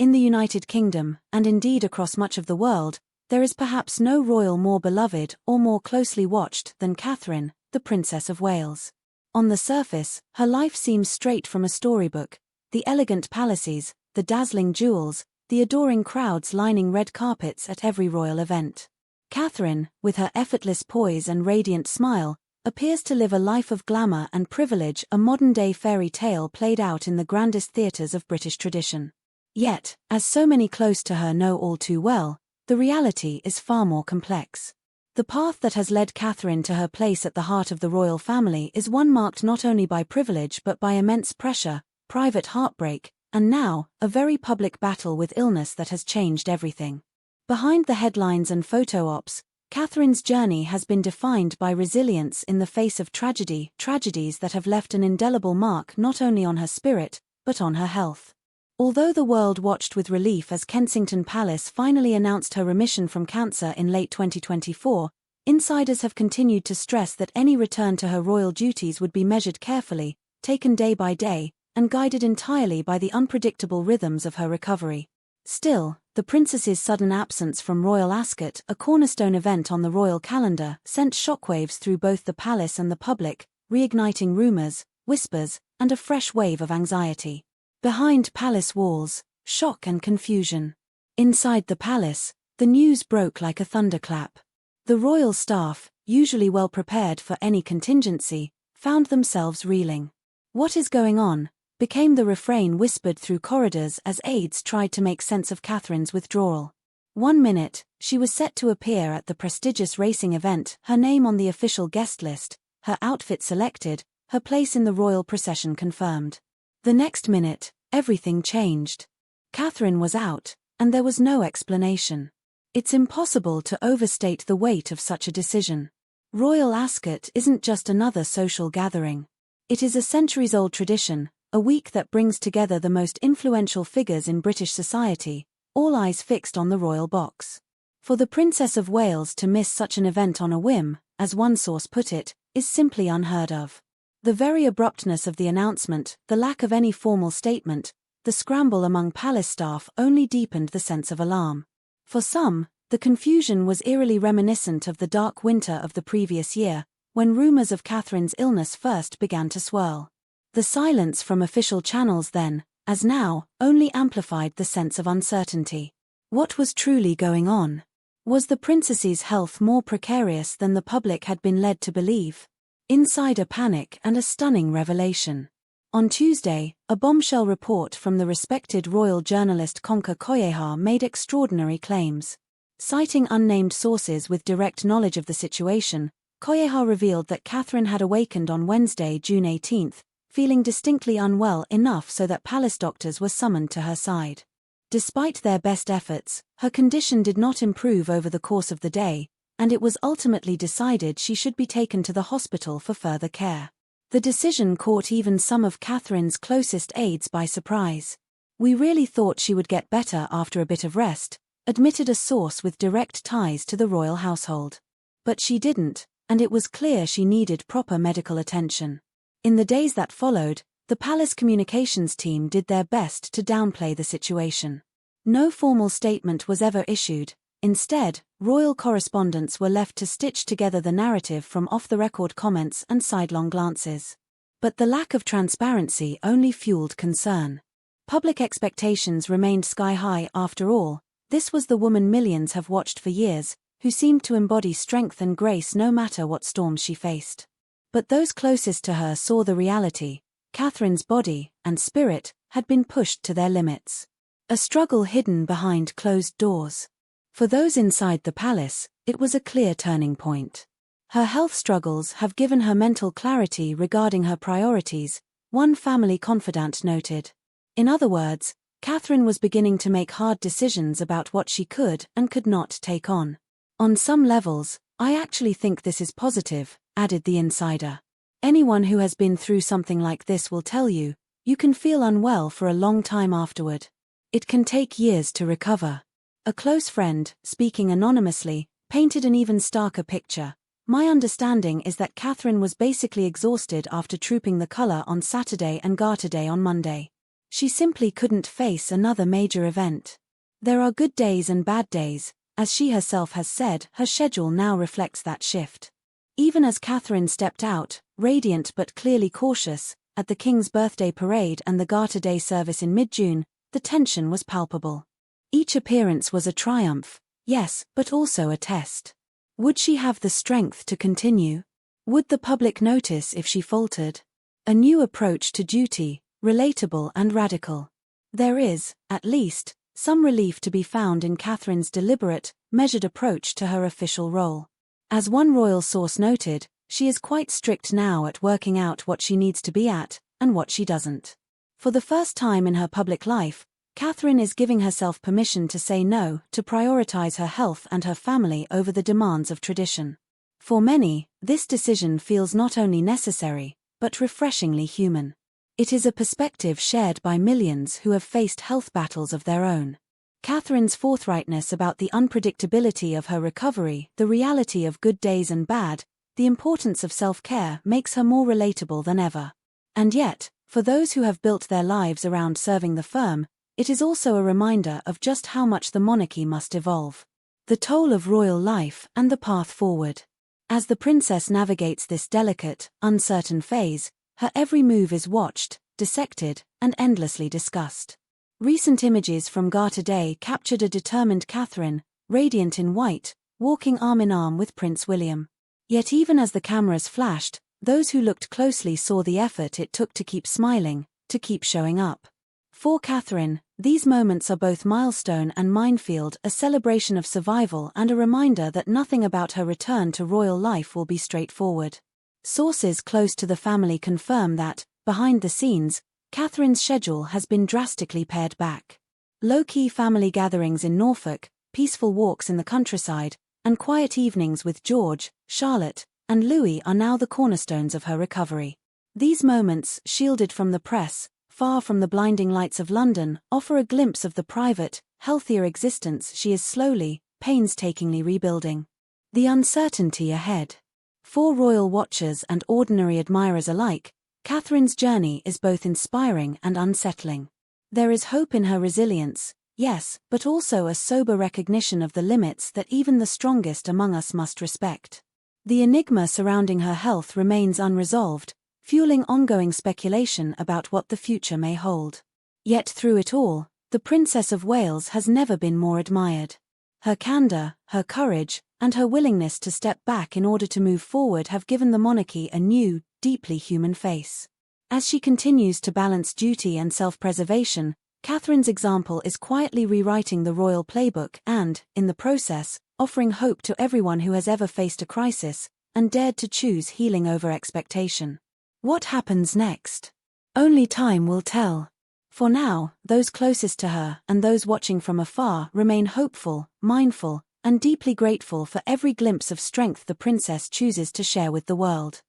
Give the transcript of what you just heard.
In the United Kingdom, and indeed across much of the world, there is perhaps no royal more beloved or more closely watched than Catherine, the Princess of Wales. On the surface, her life seems straight from a storybook: the elegant palaces, the dazzling jewels, the adoring crowds lining red carpets at every royal event. Catherine, with her effortless poise and radiant smile, appears to live a life of glamour and privilege, a modern-day fairy tale played out in the grandest theatres of British tradition. Yet, as so many close to her know all too well, the reality is far more complex. The path that has led Catherine to her place at the heart of the royal family is one marked not only by privilege but by immense pressure, private heartbreak, and now, a very public battle with illness that has changed everything. Behind the headlines and photo ops, Catherine's journey has been defined by resilience in the face of tragedies that have left an indelible mark not only on her spirit, but on her health. Although the world watched with relief as Kensington Palace finally announced her remission from cancer in late 2024, insiders have continued to stress that any return to her royal duties would be measured carefully, taken day by day, and guided entirely by the unpredictable rhythms of her recovery. Still, the princess's sudden absence from Royal Ascot, a cornerstone event on the royal calendar, sent shockwaves through both the palace and the public, reigniting rumors, whispers, and a fresh wave of anxiety. Behind palace walls, shock and confusion. Inside the palace, the news broke like a thunderclap. The royal staff, usually well prepared for any contingency, found themselves reeling. "What is going on?" became the refrain whispered through corridors as aides tried to make sense of Catherine's withdrawal. One minute, she was set to appear at the prestigious racing event, her name on the official guest list, her outfit selected, her place in the royal procession confirmed. The next minute, everything changed. Catherine was out, and there was no explanation. It's impossible to overstate the weight of such a decision. Royal Ascot isn't just another social gathering. It is a centuries-old tradition, a week that brings together the most influential figures in British society, all eyes fixed on the royal box. For the Princess of Wales to miss such an event on a whim, as one source put it, is simply unheard of. The very abruptness of the announcement, the lack of any formal statement, the scramble among palace staff only deepened the sense of alarm. For some, the confusion was eerily reminiscent of the dark winter of the previous year, when rumors of Catherine's illness first began to swirl. The silence from official channels then, as now, only amplified the sense of uncertainty. What was truly going on? Was the princess's health more precarious than the public had been led to believe? Insider panic and a stunning revelation. On Tuesday, a bombshell report from the respected royal journalist Konka Koyeha made extraordinary claims. Citing unnamed sources with direct knowledge of the situation, Koyeha revealed that Catherine had awakened on Wednesday, June 18, feeling distinctly unwell enough so that palace doctors were summoned to her side. Despite their best efforts, her condition did not improve over the course of the day, and it was ultimately decided she should be taken to the hospital for further care. The decision caught even some of Catherine's closest aides by surprise. "We really thought she would get better after a bit of rest," admitted a source with direct ties to the royal household. But she didn't, and it was clear she needed proper medical attention. In the days that followed, the palace communications team did their best to downplay the situation. No formal statement was ever issued. Instead, royal correspondents were left to stitch together the narrative from off-the-record comments and sidelong glances. But the lack of transparency only fueled concern. Public expectations remained sky-high after all. This was the woman millions have watched for years, who seemed to embody strength and grace no matter what storms she faced. But those closest to her saw the reality. Catherine's body and spirit had been pushed to their limits. A struggle hidden behind closed doors. For those inside the palace, it was a clear turning point. Her health struggles have given her mental clarity regarding her priorities, one family confidant noted. In other words, Catherine was beginning to make hard decisions about what she could and could not take on. "On some levels, I actually think this is positive," added the insider. "Anyone who has been through something like this will tell you, you can feel unwell for a long time afterward. It can take years to recover." A close friend, speaking anonymously, painted an even starker picture. "My understanding is that Catherine was basically exhausted after trooping the colour on Saturday and Garter Day on Monday. She simply couldn't face another major event. There are good days and bad days. As she herself has said, her schedule now reflects that shift. Even as Catherine stepped out, radiant but clearly cautious, at the King's birthday parade and the Garter Day service in mid-June, the tension was palpable. Each appearance was a triumph, yes, but also a test. Would she have the strength to continue? Would the public notice if she faltered? A new approach to duty, relatable and radical. There is, at least, some relief to be found in Katherine's deliberate, measured approach to her official role. As one royal source noted, she is quite strict now at working out what she needs to be at, and what she doesn't. For the first time in her public life, Catherine is giving herself permission to say no, to prioritize her health and her family over the demands of tradition. For many, this decision feels not only necessary, but refreshingly human. It is a perspective shared by millions who have faced health battles of their own. Katherine's forthrightness about the unpredictability of her recovery, the reality of good days and bad, the importance of self-care makes her more relatable than ever. And yet, for those who have built their lives around serving the firm, it is also a reminder of just how much the monarchy must evolve. The toll of royal life and the path forward. As the princess navigates this delicate, uncertain phase, her every move is watched, dissected, and endlessly discussed. Recent images from Garter Day captured a determined Catherine, radiant in white, walking arm in arm with Prince William. Yet even as the cameras flashed, those who looked closely saw the effort it took to keep smiling, to keep showing up. For Catherine, these moments are both milestone and minefield, a celebration of survival and a reminder that nothing about her return to royal life will be straightforward. Sources close to the family confirm that, behind the scenes, Catherine's schedule has been drastically pared back. Low-key family gatherings in Norfolk, peaceful walks in the countryside, and quiet evenings with George, Charlotte, and Louis are now the cornerstones of her recovery. These moments, shielded from the press, far from the blinding lights of London, offer a glimpse of the private, healthier existence she is slowly, painstakingly rebuilding. The uncertainty ahead. For royal watchers and ordinary admirers alike, Catherine's journey is both inspiring and unsettling. There is hope in her resilience, yes, but also a sober recognition of the limits that even the strongest among us must respect. The enigma surrounding her health remains unresolved, fueling ongoing speculation about what the future may hold. Yet through it all, the Princess of Wales has never been more admired. Her candor, her courage, and her willingness to step back in order to move forward have given the monarchy a new, deeply human face. As she continues to balance duty and self-preservation, Catherine's example is quietly rewriting the royal playbook and, in the process, offering hope to everyone who has ever faced a crisis and dared to choose healing over expectation. What happens next? Only time will tell. For now, those closest to her and those watching from afar remain hopeful, mindful, and deeply grateful for every glimpse of strength the princess chooses to share with the world.